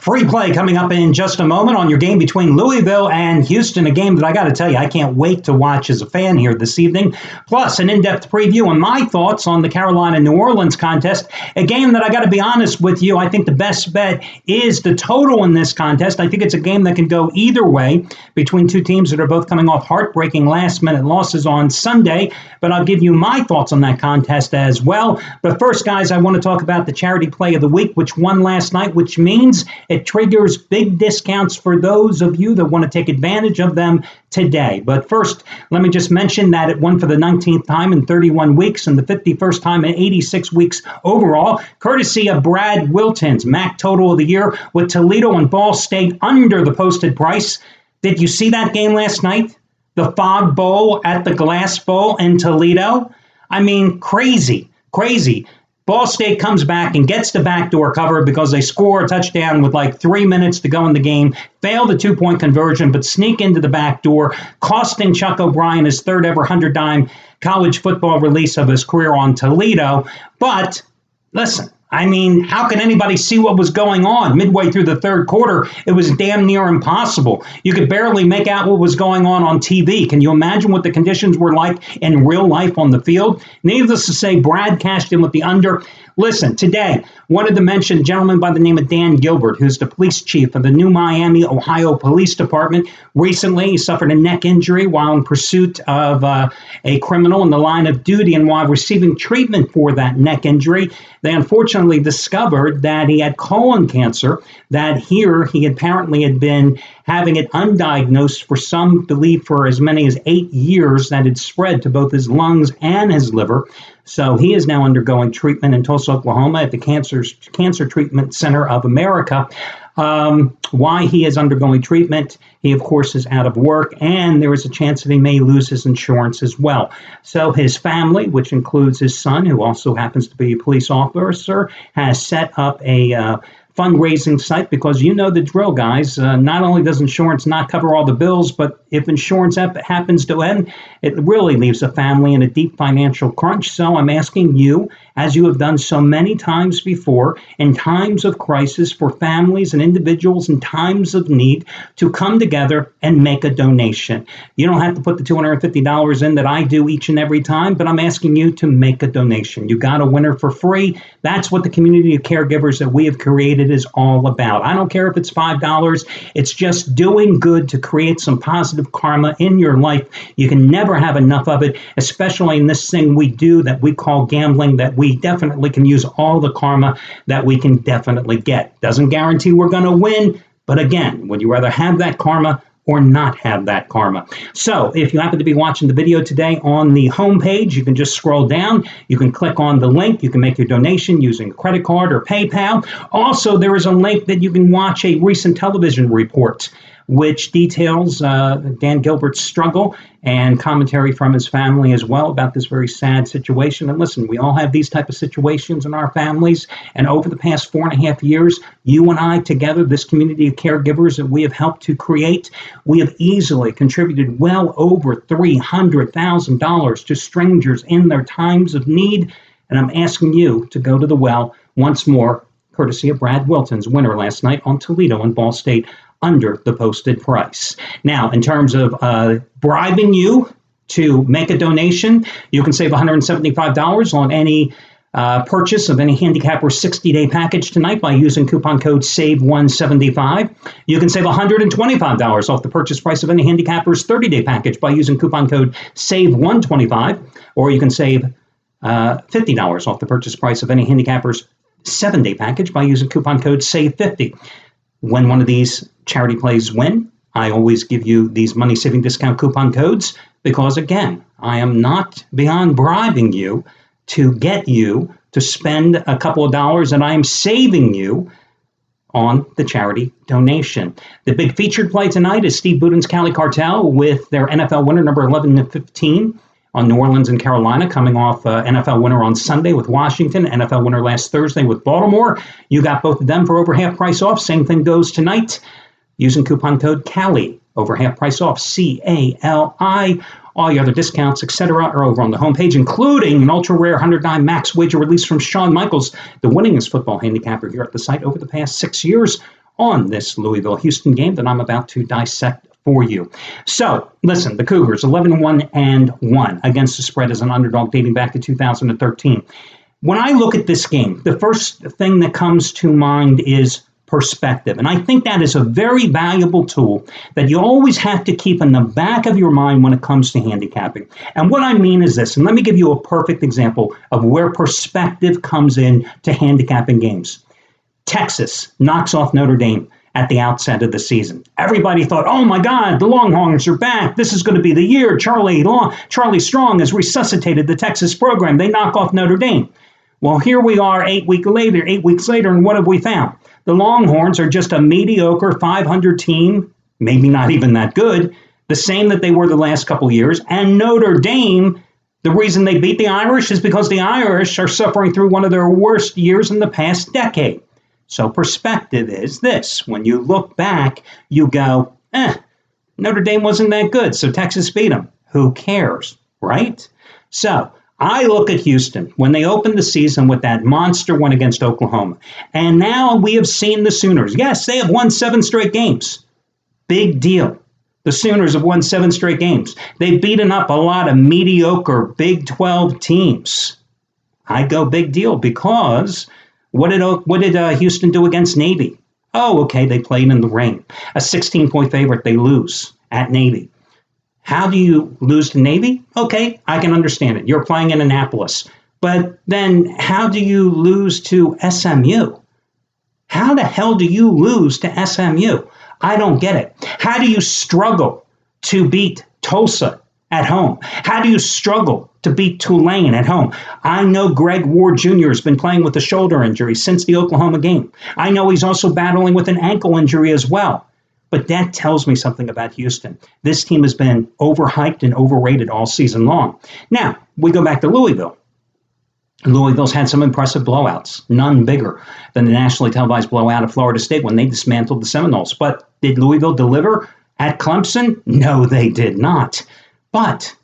Free play coming up in just a moment on your game between Louisville and Houston, a game that I got to tell you, I can't wait to watch as a fan here this evening. Plus, an in-depth preview on my thoughts on the Carolina-New Orleans contest, a game that I got to be honest with you, I think the best bet is the total in this contest. I think it's a game that can go either way between two teams that are both coming off heartbreaking last-minute losses on Sunday, but I'll give you my thoughts on that contest as well. But first, guys, I want to talk about the charity play of the week, which won last night, which means it triggers big discounts for those of you that want to take advantage of them today. But first, let me just mention that it won for the 19th time in 31 weeks and the 51st time in 86 weeks overall, courtesy of Brad Wilton's MAC total of the year with Toledo and Ball State under the posted price. Did you see that game last night? The Fog Bowl at the Glass Bowl in Toledo? I mean, crazy. Ball State comes back and gets the backdoor cover because they score a touchdown with like 3 minutes to go in the game, fail the 2-point conversion, but sneak into the backdoor, costing Chuck O'Brien his third ever 100-dime college football release of his career on Toledo. But listen, I mean, how can anybody see what was going on? Midway through the third quarter, it was damn near impossible. You could barely make out what was going on TV. Can you imagine what the conditions were like in real life on the field? Needless to say, Brad cashed in with the under. Listen, today, wanted to mention a gentleman by the name of Dan Gilbert, who's the police chief of the New Miami, Ohio Police Department. Recently, he suffered a neck injury while in pursuit of a criminal in the line of duty, and while receiving treatment for that neck injury, they unfortunately discovered that he had colon cancer, that here he apparently had been having it undiagnosed for some believe for as many as 8 years, that had spread to both his lungs and his liver. So he is now undergoing treatment in Tulsa, Oklahoma at the Cancer Treatment Center of America. Why he is undergoing treatment, he of course is out of work, and there is a chance that he may lose his insurance as well. So his family, which includes his son, who also happens to be a police officer, has set up a fundraising site, because you know the drill, guys. Not only does insurance not cover all the bills, but if insurance happens to end, it really leaves a family in a deep financial crunch. So I'm asking you, as you have done so many times before, in times of crisis for families and individuals in times of need, to come together and make a donation. You don't have to put the $250 in that I do each and every time, but I'm asking you to make a donation. You got a winner for free. That's what the community of caregivers that we have created is all about. I don't care if it's $5. It's just doing good to create some positive karma in your life. You can never have enough of it, especially in this thing we do that we call gambling, that we definitely can use all the karma that we can definitely get. Doesn't guarantee we're going to win, but again, would you rather have that karma or not have that karma? So if you happen to be watching the video today on the homepage, you can just scroll down. You can click on the link. You can make your donation using a credit card or PayPal. Also, there is a link that you can watch a recent television report, which details Dan Gilbert's struggle and commentary from his family as well about this very sad situation. And listen, we all have these type of situations in our families. And over the past 4.5 years, you and I together, this community of caregivers that we have helped to create, we have easily contributed well over $300,000 to strangers in their times of need. And I'm asking you to go to the well once more, courtesy of Brad Wilton's winner last night on Toledo and Ball State under the posted price. Now, in terms of bribing you to make a donation, you can save $175 on any purchase of any Handicapper 60-day package tonight by using coupon code SAVE175. You can save $125 off the purchase price of any Handicapper's 30-day package by using coupon code SAVE125, or you can save $50 off the purchase price of any Handicapper's 7-day package by using coupon code SAVE50. When one of these charity plays win, I always give you these money-saving discount coupon codes because, again, I am not beyond bribing you to get you to spend a couple of dollars, and I am saving you on the charity donation. The big featured play tonight is Steve Buden's Cali Cartel with their NFL winner number 11-15 on New Orleans and Carolina, coming off NFL winner on Sunday with Washington, NFL winner last Thursday with Baltimore. You got both of them for over half price off. Same thing goes tonight using coupon code CALI, over half price off, CALI. All your other discounts, etc., are over on the homepage, including an ultra-rare 100-dime max wager release from Shawn Michaels, the winningest football handicapper here at the site over the past 6 years. on this Louisville-Houston game that I'm about to dissect for you. So, listen, the Cougars, 11-1-1 against the spread as an underdog dating back to 2013. When I look at this game, the first thing that comes to mind is perspective. And I think that is a very valuable tool that you always have to keep in the back of your mind when it comes to handicapping. And what I mean is this, and let me give you a perfect example of where perspective comes in to handicapping games. Texas knocks off Notre Dame at the outset of the season. Everybody thought, oh my God, the Longhorns are back. This is going to be the year. Charlie Strong has resuscitated the Texas program. They knock off Notre Dame. Well, here we are 8 weeks later, and what have we found? The Longhorns are just a mediocre 500 team, maybe not even that good, the same that they were the last couple years. And Notre Dame, the reason they beat the Irish is because the Irish are suffering through one of their worst years in the past decade. So perspective is this. When you look back, you go, Notre Dame wasn't that good, so Texas beat them. Who cares, right? So I look at Houston when they opened the season with that monster win against Oklahoma. And now we have seen the Sooners. Yes, they have won 7 straight games. Big deal. The Sooners have won 7 straight games. They've beaten up a lot of mediocre Big 12 teams. I go big deal because what did Houston do against Navy? Oh, okay, they played in the rain. A 16-point favorite, they lose at Navy. How do you lose to Navy? Okay, I can understand it. You're playing in Annapolis. But then how do you lose to SMU? How the hell do you lose to SMU? I don't get it. How do you struggle to beat Tulsa at home? How do you struggle to beat Tulane at home? I know Greg Ward Jr. has been playing with a shoulder injury since the Oklahoma game. I know he's also battling with an ankle injury as well. But that tells me something about Houston. This team has been overhyped and overrated all season long. Now, we go back to Louisville. Louisville's had some impressive blowouts, none bigger than the nationally televised blowout of Florida State when they dismantled the Seminoles. But did Louisville deliver at Clemson? No, they did not. But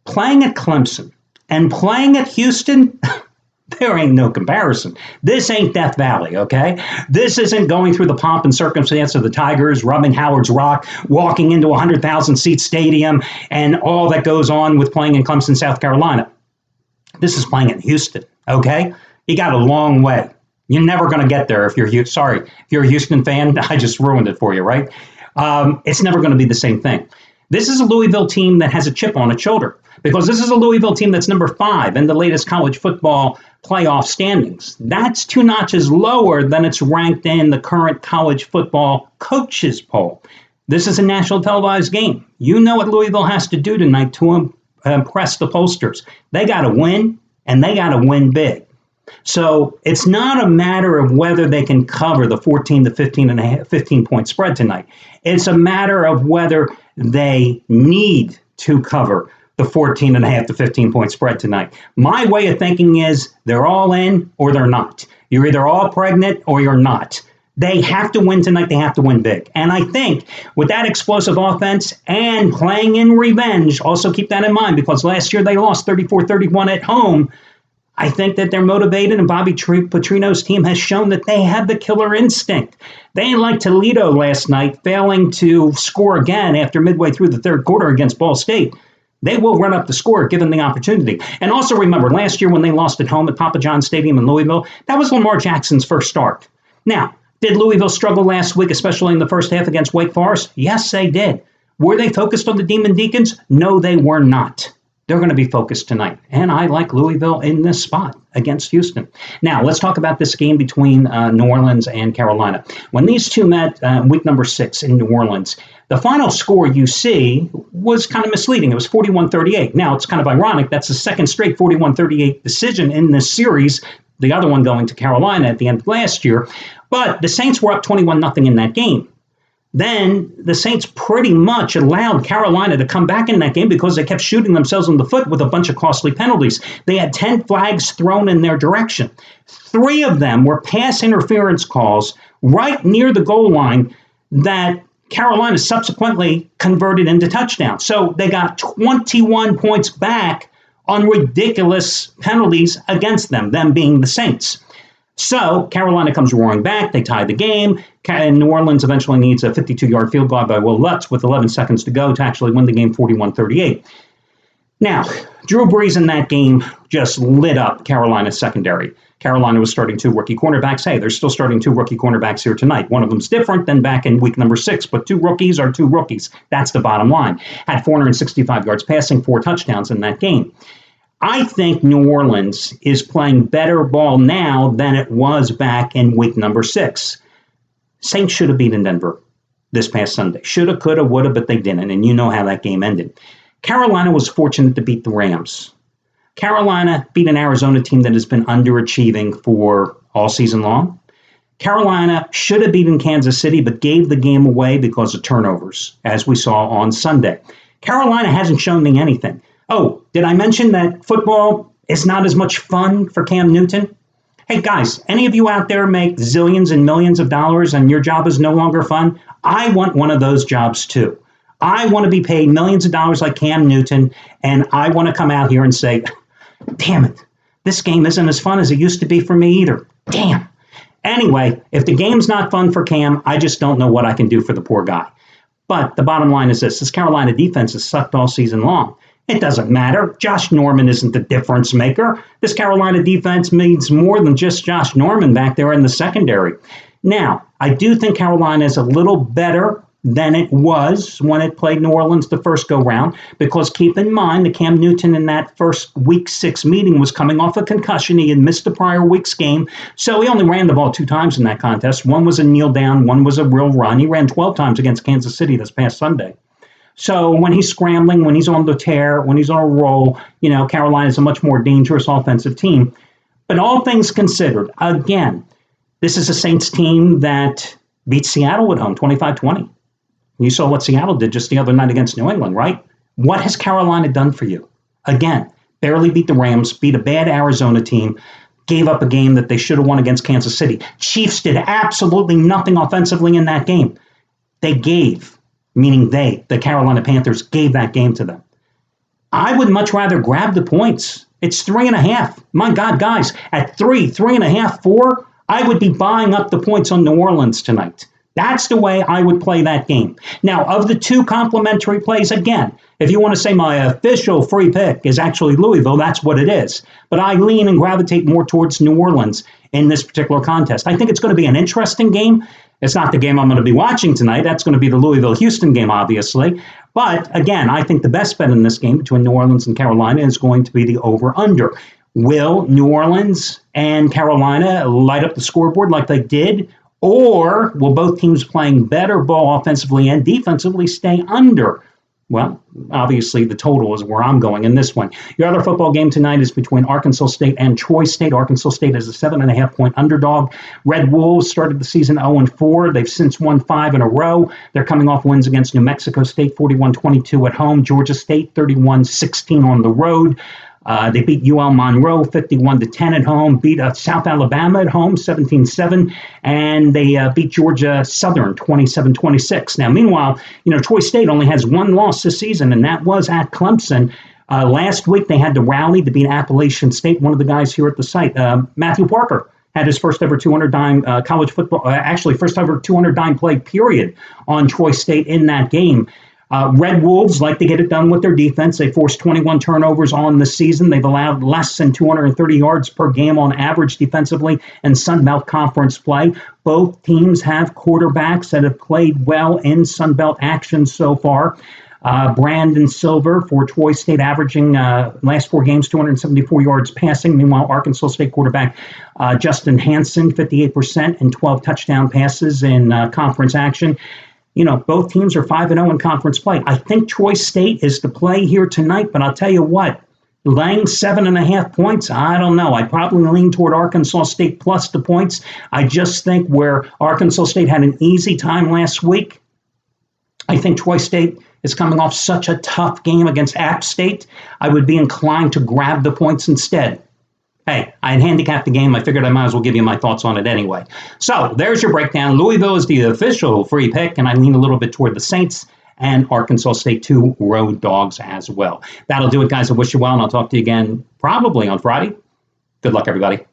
playing at Clemson and playing at Houston, there ain't no comparison. This ain't Death Valley, okay? This isn't going through the pomp and circumstance of the Tigers, rubbing Howard's Rock, walking into a 100,000-seat stadium, and all that goes on with playing in Clemson, South Carolina. This is playing in Houston, okay? You got a long way. You're never going to get there if you're if you're a Houston fan. I just ruined it for you, right? It's never going to be the same thing. This is a Louisville team that has a chip on its shoulder because this is a Louisville team that's number 5 in the latest college football playoff standings. That's 2 notches lower than it's ranked in the current college football coaches poll. This is a national televised game. You know what Louisville has to do tonight to impress the pollsters. They got to win, and they got to win big. So it's not a matter of whether they can cover the 14 to 15-point spread tonight. It's a matter of whether they need to cover the 14.5 to 15-point spread tonight. My way of thinking is they're all in or they're not. You're either all pregnant or you're not. They have to win tonight. They have to win big. And I think with that explosive offense and playing in revenge, also keep that in mind because last year they lost 34-31 at home. I think that they're motivated, and Bobby Petrino's team has shown that they have the killer instinct. They ain't like Toledo last night, failing to score again after midway through the third quarter against Ball State. They will run up the score given the opportunity. And also remember, last year when they lost at home at Papa John's Stadium in Louisville, that was Lamar Jackson's first start. Now, did Louisville struggle last week, especially in the first half against Wake Forest? Yes, they did. Were they focused on the Demon Deacons? No, they were not. They're going to be focused tonight. And I like Louisville in this spot against Houston. Now, let's talk about this game between New Orleans and Carolina. When these two met week number 6 in New Orleans, the final score you see was kind of misleading. It was 41-38. Now, it's kind of ironic. That's the second straight 41-38 decision in this series, the other one going to Carolina at the end of last year. But the Saints were up 21-0 in that game. Then the Saints pretty much allowed Carolina to come back in that game because they kept shooting themselves in the foot with a bunch of costly penalties. They had 10 flags thrown in their direction. 3 of them were pass interference calls right near the goal line that Carolina subsequently converted into touchdowns. So they got 21 points back on ridiculous penalties against them being the Saints. So Carolina comes roaring back. They tie the game. And New Orleans eventually needs a 52-yard field goal by Will Lutz with 11 seconds to go to actually win the game 41-38. Now, Drew Brees in that game just lit up Carolina's secondary. Carolina was starting 2 rookie cornerbacks. Hey, they're still starting 2 rookie cornerbacks here tonight. One of them's different than back in week number 6, but 2 rookies are 2 rookies. That's the bottom line. Had 465 yards passing, 4 touchdowns in that game. I think New Orleans is playing better ball now than it was back in week number 6. Saints should have beaten Denver this past Sunday. Shoulda, coulda, woulda, but they didn't, and you know how that game ended. Carolina was fortunate to beat the Rams. Carolina beat an Arizona team that has been underachieving for all season long. Carolina should have beaten Kansas City, but gave the game away because of turnovers, as we saw on Sunday. Carolina hasn't shown me anything. Oh, did I mention that football is not as much fun for Cam Newton? Hey, guys, any of you out there make zillions and millions of dollars and your job is no longer fun? I want one of those jobs, too. I want to be paid millions of dollars like Cam Newton, and I want to come out here and say, damn it, this game isn't as fun as it used to be for me either. Damn. Anyway, if the game's not fun for Cam, I just don't know what I can do for the poor guy. But the bottom line is this Carolina defense has sucked all season long. It doesn't matter. Josh Norman isn't the difference maker. This Carolina defense needs more than just Josh Norman back there in the secondary. Now, I do think Carolina is a little better than it was when it played New Orleans the first go-round, because keep in mind that Cam Newton in that first week 6 meeting was coming off a concussion. He had missed the prior week's game, so he only ran the ball 2 times in that contest. One was a kneel down, one was a real run. He ran 12 times against Kansas City this past Sunday. So when he's scrambling, when he's on the tear, when he's on a roll, Carolina is a much more dangerous offensive team. But all things considered, again, this is a Saints team that beat Seattle at home 25-20. You saw what Seattle did just the other night against New England, right? What has Carolina done for you? Again, barely beat the Rams, beat a bad Arizona team, gave up a game that they should have won against Kansas City. Chiefs did absolutely nothing offensively in that game. They gave, meaning the Carolina Panthers, gave that game to them. I would much rather grab the points. It's 3.5. My God, guys, at 3.5, 4, I would be buying up the points on New Orleans tonight. That's the way I would play that game. Now, of the 2 complimentary plays, again, if you want to say my official free pick is actually Louisville, that's what it is. But I lean and gravitate more towards New Orleans in this particular contest. I think it's going to be an interesting game. It's not the game I'm going to be watching tonight. That's going to be the Louisville-Houston game, obviously. But, again, I think the best bet in this game between New Orleans and Carolina is going to be the over-under. Will New Orleans and Carolina light up the scoreboard like they did? Or will both teams playing better ball offensively and defensively stay under? Well, obviously the total is where I'm going in this one. Your other football game tonight is between Arkansas State and Troy State. Arkansas State is a 7.5-point underdog. Red Wolves started the season 0-4. They've since won 5 in a row. They're coming off wins against New Mexico State, 41-22 at home. Georgia State, 31-16 on the road. They beat UL Monroe 51-10 at home, beat South Alabama at home 17-7, and they beat Georgia Southern 27-26. Now, meanwhile, Troy State only has 1 loss this season, and that was at Clemson. Last week, they had to rally to beat Appalachian State. One of the guys here at the site, Matthew Parker, had his first ever 200-dime college football, first ever 200-dime play, period, on Troy State in that game. Red Wolves like to get it done with their defense. They forced 21 turnovers on the season. They've allowed less than 230 yards per game on average defensively in Sun Belt Conference play. Both teams have quarterbacks that have played well in Sun Belt action so far. Brandon Silver for Troy State averaging last 4 games 274 yards passing. Meanwhile, Arkansas State quarterback Justin Hansen, 58% and 12 touchdown passes in conference action. Both teams are 5-0 in conference play. I think Troy State is the play here tonight, but I'll tell you what, laying 7.5 points, I don't know. I'd probably lean toward Arkansas State plus the points. I just think where Arkansas State had an easy time last week, I think Troy State is coming off such a tough game against App State, I would be inclined to grab the points instead. Hey, I had handicapped the game. I figured I might as well give you my thoughts on it anyway. So there's your breakdown. Louisville is the official free pick, and I lean a little bit toward the Saints and Arkansas State, 2 road dogs as well. That'll do it, guys. I wish you well, and I'll talk to you again probably on Friday. Good luck, everybody.